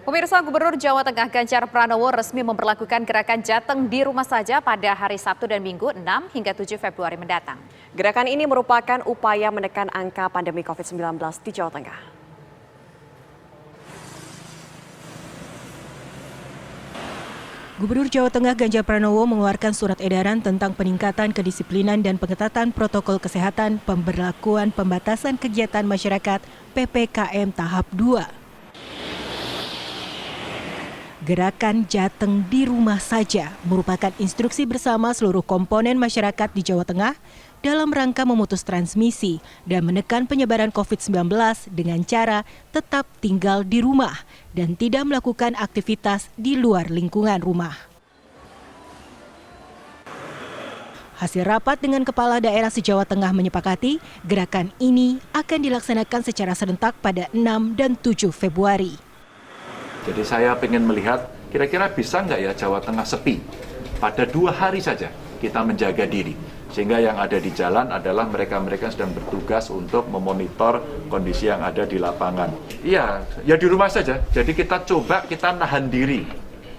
Pemirsa, Gubernur Jawa Tengah Ganjar Pranowo resmi memberlakukan gerakan Jateng di rumah saja pada hari Sabtu dan Minggu 6 hingga 7 Februari mendatang. Gerakan ini merupakan upaya menekan angka pandemi COVID-19 di Jawa Tengah. Gubernur Jawa Tengah Ganjar Pranowo mengeluarkan surat edaran tentang peningkatan kedisiplinan dan pengetatan protokol kesehatan pemberlakuan pembatasan kegiatan masyarakat PPKM tahap 2. Gerakan Jateng di rumah saja merupakan instruksi bersama seluruh komponen masyarakat di Jawa Tengah dalam rangka memutus transmisi dan menekan penyebaran COVID-19 dengan cara tetap tinggal di rumah dan tidak melakukan aktivitas di luar lingkungan rumah. Hasil rapat dengan kepala daerah se-Jawa Tengah menyepakati gerakan ini akan dilaksanakan secara serentak pada 6 dan 7 Februari. Jadi saya ingin melihat kira-kira bisa nggak ya Jawa Tengah sepi. Pada 2 hari saja kita menjaga diri. Sehingga yang ada di jalan adalah mereka-mereka yang sedang bertugas untuk memonitor kondisi yang ada di lapangan. Iya, ya di rumah saja. Jadi kita coba kita nahan diri.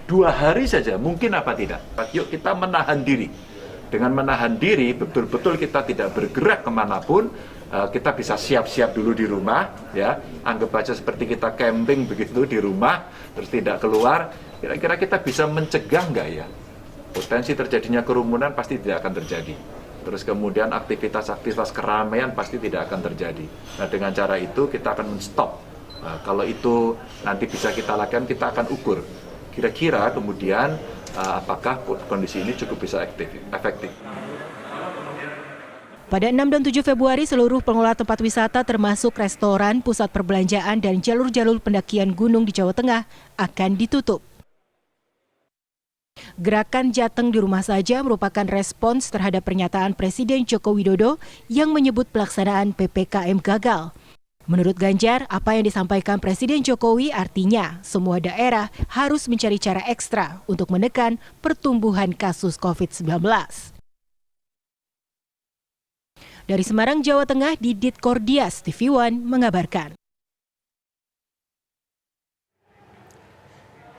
2 hari saja, mungkin apa tidak. Yuk kita menahan diri. Dengan menahan diri, betul-betul kita tidak bergerak kemanapun. Kita bisa siap-siap dulu di rumah, ya. Anggap aja seperti kita camping begitu di rumah, terus tidak keluar. Kira-kira kita bisa mencegah nggak ya? Potensi terjadinya kerumunan pasti tidak akan terjadi. Terus kemudian aktivitas-aktivitas keramaian pasti tidak akan terjadi. Nah, dengan cara itu kita akan men-stop. Nah, kalau itu nanti bisa kita lakukan, kita akan ukur. Kira-kira kemudian apakah kondisi ini cukup bisa efektif. Pada 6 dan 7 Februari, seluruh pengelola tempat wisata termasuk restoran, pusat perbelanjaan, dan jalur-jalur pendakian gunung di Jawa Tengah akan ditutup. Gerakan Jateng di rumah saja merupakan respons terhadap pernyataan Presiden Joko Widodo yang menyebut pelaksanaan PPKM gagal. Menurut Ganjar, apa yang disampaikan Presiden Jokowi artinya semua daerah harus mencari cara ekstra untuk menekan pertumbuhan kasus COVID-19. Dari Semarang, Jawa Tengah, Didit Kordias, TV One mengabarkan.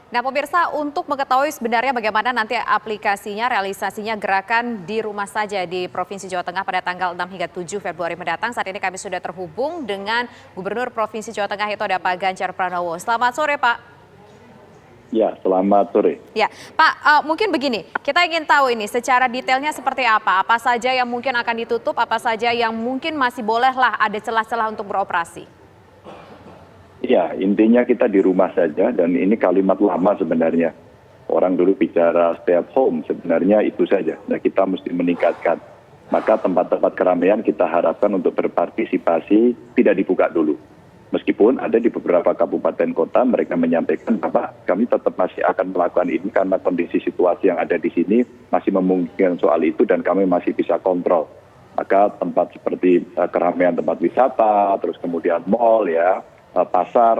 Nah, pemirsa, untuk mengetahui sebenarnya bagaimana nanti aplikasinya, realisasinya gerakan di rumah saja di Provinsi Jawa Tengah pada tanggal 6 hingga 7 Februari mendatang, saat ini kami sudah terhubung dengan Gubernur Provinsi Jawa Tengah, itu ada Pak Ganjar Pranowo. Selamat sore, Pak. Ya, selamat sore. Ya, Pak, mungkin begini, kita ingin tahu ini secara detailnya seperti apa saja yang mungkin akan ditutup, apa saja yang mungkin masih bolehlah ada celah-celah untuk beroperasi. Ya, intinya kita di rumah saja dan ini kalimat lama sebenarnya. Orang dulu bicara stay at home, sebenarnya itu saja. Nah, kita mesti meningkatkan. Maka tempat-tempat keramaian kita harapkan untuk berpartisipasi tidak dibuka dulu. Meskipun ada di beberapa kabupaten kota mereka menyampaikan bahwa kami tetap masih akan melakukan ini karena kondisi situasi yang ada di sini masih memungkinkan soal itu dan kami masih bisa kontrol. Maka tempat seperti keramaian tempat wisata, terus kemudian mall ya,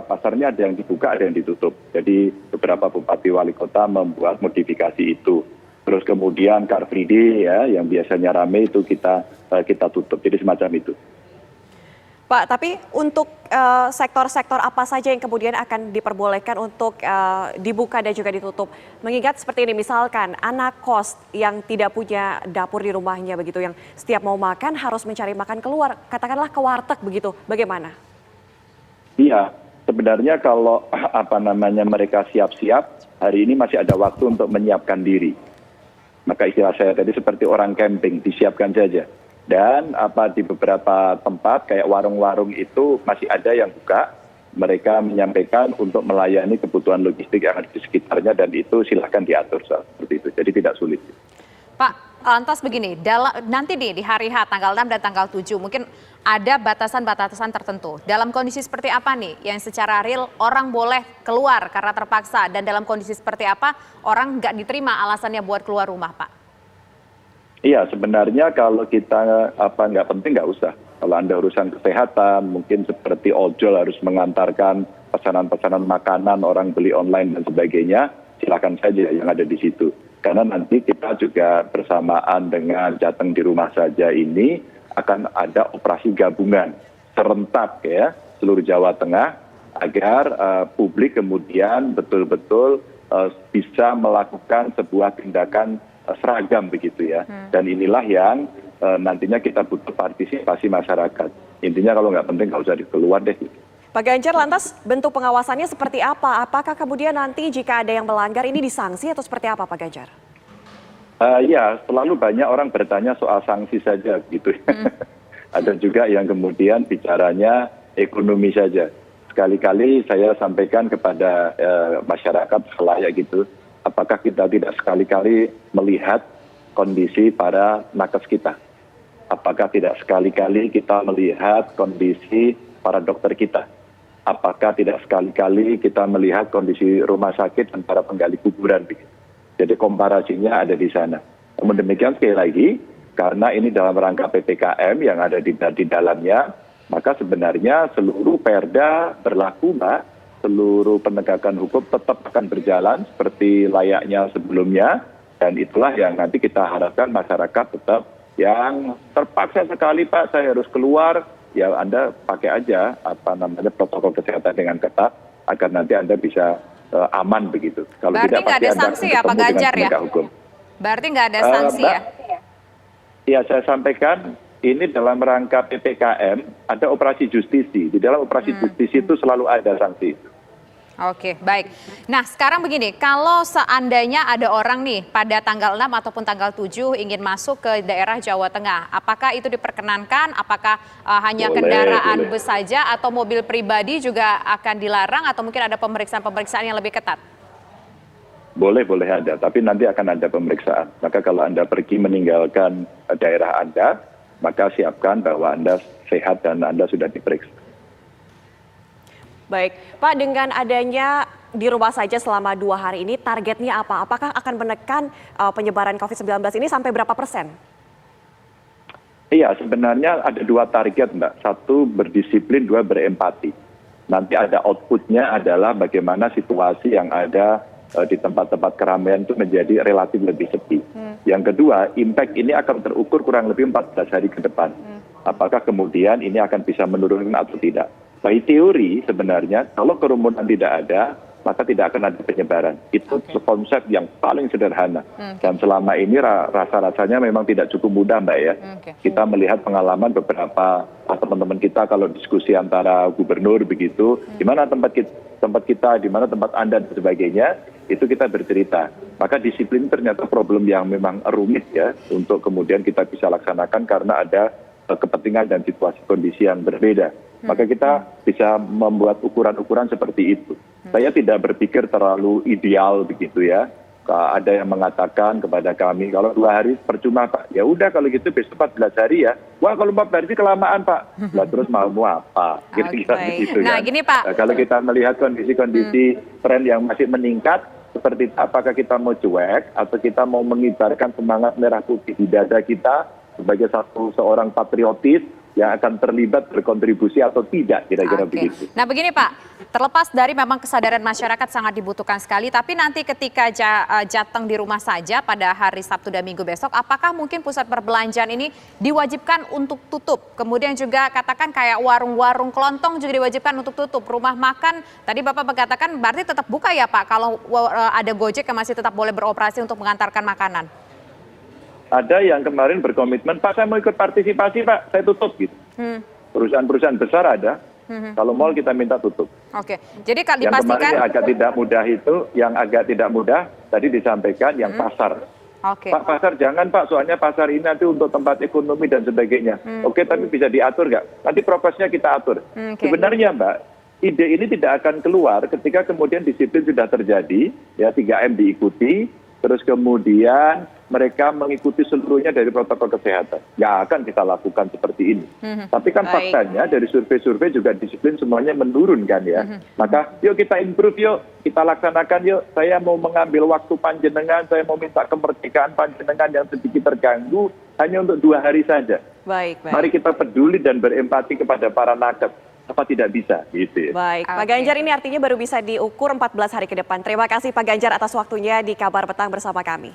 pasarnya ada yang dibuka, ada yang ditutup. Jadi beberapa bupati wali kota membuat modifikasi itu. Terus kemudian Car Free Day ya, yang biasanya ramai itu kita tutup. Jadi semacam itu. Pak, tapi untuk sektor-sektor apa saja yang kemudian akan diperbolehkan untuk dibuka dan juga ditutup? Mengingat seperti ini, misalkan anak kos yang tidak punya dapur di rumahnya begitu, yang setiap mau makan harus mencari makan keluar, katakanlah ke warteg begitu, bagaimana? Iya, sebenarnya kalau mereka siap-siap, hari ini masih ada waktu untuk menyiapkan diri. Maka istilah saya tadi seperti orang camping, disiapkan saja. Dan di beberapa tempat kayak warung-warung itu masih ada yang buka, mereka menyampaikan untuk melayani kebutuhan logistik yang ada di sekitarnya dan itu silakan diatur seperti itu. Jadi tidak sulit. Pak, lantas begini, nanti di hari H tanggal 6 dan tanggal 7 mungkin ada batasan-batasan tertentu. Dalam kondisi seperti apa nih yang secara real orang boleh keluar karena terpaksa, dan dalam kondisi seperti apa orang nggak diterima alasannya buat keluar rumah, Pak? Iya, sebenarnya kalau kita nggak penting nggak usah. Kalau Anda urusan kesehatan, mungkin seperti ojol harus mengantarkan pesanan-pesanan makanan, orang beli online dan sebagainya, silakan saja yang ada di situ. Karena nanti kita juga bersamaan dengan Jateng di rumah saja ini akan ada operasi gabungan serentak ya, seluruh Jawa Tengah agar publik kemudian betul-betul bisa melakukan sebuah tindakan seragam begitu ya. Dan inilah yang nantinya kita butuh partisipasi masyarakat. Intinya kalau nggak penting nggak usah keluar deh. Pak Ganjar, lantas bentuk pengawasannya seperti apa? Apakah kemudian nanti jika ada yang melanggar ini disanksi atau seperti apa Pak Ganjar? Ya, selalu banyak orang bertanya soal sanksi saja gitu. Ada juga yang kemudian bicaranya ekonomi saja. Sekali-kali saya sampaikan kepada masyarakat selayak gitu, apakah kita tidak sekali-kali melihat kondisi para nakes kita? Apakah tidak sekali-kali kita melihat kondisi para dokter kita? Apakah tidak sekali-kali kita melihat kondisi rumah sakit dan para penggali kuburan? Jadi komparasinya ada di sana. Namun demikian sekali lagi, karena ini dalam rangka PPKM yang ada di dalamnya, maka sebenarnya seluruh perda berlaku, Mbak. Seluruh penegakan hukum tetap akan berjalan seperti layaknya sebelumnya. Dan itulah yang nanti kita harapkan masyarakat tetap yang terpaksa sekali, Pak, saya harus keluar, ya Anda pakai aja protokol kesehatan dengan ketat agar nanti Anda bisa aman begitu. Kalau berarti nggak ada sanksi ya Pak Ganjar ya? Berarti nggak ada sanksi ya? Iya, saya sampaikan ini dalam rangka PPKM ada operasi justisi. Di dalam operasi justisi itu selalu ada sanksi. Oke, baik. Nah, sekarang begini, kalau seandainya ada orang nih pada tanggal 6 ataupun tanggal 7 ingin masuk ke daerah Jawa Tengah, apakah itu diperkenankan? Apakah hanya kendaraan bus saja atau mobil pribadi juga akan dilarang atau mungkin ada pemeriksaan-pemeriksaan yang lebih ketat? Boleh ada, tapi nanti akan ada pemeriksaan. Maka kalau Anda pergi meninggalkan daerah Anda, maka siapkan bahwa Anda sehat dan Anda sudah diperiksa. Baik, Pak, dengan adanya di rumah saja selama 2 hari ini, targetnya apa? Apakah akan menekan penyebaran COVID-19 ini sampai berapa persen? Iya, sebenarnya ada 2 target, Mbak. 1 berdisiplin, 2 berempati. Nanti ada outputnya adalah bagaimana situasi yang ada di tempat-tempat keramaian itu menjadi relatif lebih sepi. Yang kedua, impact ini akan terukur kurang lebih 14 hari ke depan. Apakah kemudian ini akan bisa menurunkan atau tidak? By teori sebenarnya kalau kerumunan tidak ada, maka tidak akan ada penyebaran. Itu konsep yang paling sederhana. Dan selama ini rasa-rasanya memang tidak cukup mudah, Mbak ya. Kita melihat pengalaman beberapa teman-teman kita kalau diskusi antara gubernur begitu, di mana tempat kita, di mana tempat Anda dan sebagainya, itu kita bercerita. Maka disiplin ternyata problem yang memang rumit ya untuk kemudian kita bisa laksanakan karena ada kepentingan dan situasi kondisi yang berbeda. Maka kita bisa membuat ukuran-ukuran seperti itu. Saya tidak berpikir terlalu ideal begitu ya. Ada yang mengatakan kepada kami, kalau 2 hari percuma Pak. Ya udah kalau gitu besok 14 hari ya. Wah kalau 14 hari kelamaan Pak. Lah terus mau apa? Kira-kira begitu Nah kan. gini Pak. Nah, kalau kita melihat kondisi-kondisi tren yang masih meningkat, seperti apakah kita mau cuek atau kita mau mengibarkan semangat merah putih di dada kita sebagai seorang patriotis yang akan terlibat berkontribusi atau tidak, kira-kira begitu. Nah begini Pak, terlepas dari memang kesadaran masyarakat sangat dibutuhkan sekali, tapi nanti ketika Jateng di rumah saja pada hari Sabtu dan Minggu besok, apakah mungkin pusat perbelanjaan ini diwajibkan untuk tutup? Kemudian juga katakan kayak warung-warung kelontong juga diwajibkan untuk tutup. Rumah makan, tadi Bapak mengatakan berarti tetap buka ya Pak, kalau ada Gojek yang masih tetap boleh beroperasi untuk mengantarkan makanan? Ada yang kemarin berkomitmen, Pak saya mau ikut partisipasi Pak, saya tutup gitu. Perusahaan-perusahaan besar ada, kalau mall kita minta tutup. Oke, jadi kalau yang dipastikan. Yang agak tidak mudah itu, yang agak tidak mudah tadi disampaikan yang pasar. Pak pasar jangan Pak, soalnya pasar ini nanti untuk tempat ekonomi dan sebagainya. Oke, tapi bisa diatur nggak? Nanti prosesnya kita atur. Sebenarnya Mbak, ide ini tidak akan keluar ketika kemudian disiplin sudah terjadi, ya 3M diikuti, terus kemudian mereka mengikuti seluruhnya dari protokol kesehatan. Ya akan kita lakukan seperti ini. Tapi kan faktanya dari survei-survei juga disiplin semuanya menurun kan ya. Maka yuk kita improve yuk, kita laksanakan yuk. Saya mau mengambil waktu panjenengan, saya mau minta kemerdekaan panjenengan yang sedikit terganggu hanya untuk 2 hari saja. Baik. Mari kita peduli dan berempati kepada para nakes. Apa tidak bisa gitu ya. Baik, Pak Ganjar ini artinya baru bisa diukur 14 hari ke depan. Terima kasih Pak Ganjar atas waktunya di Kabar Petang bersama kami.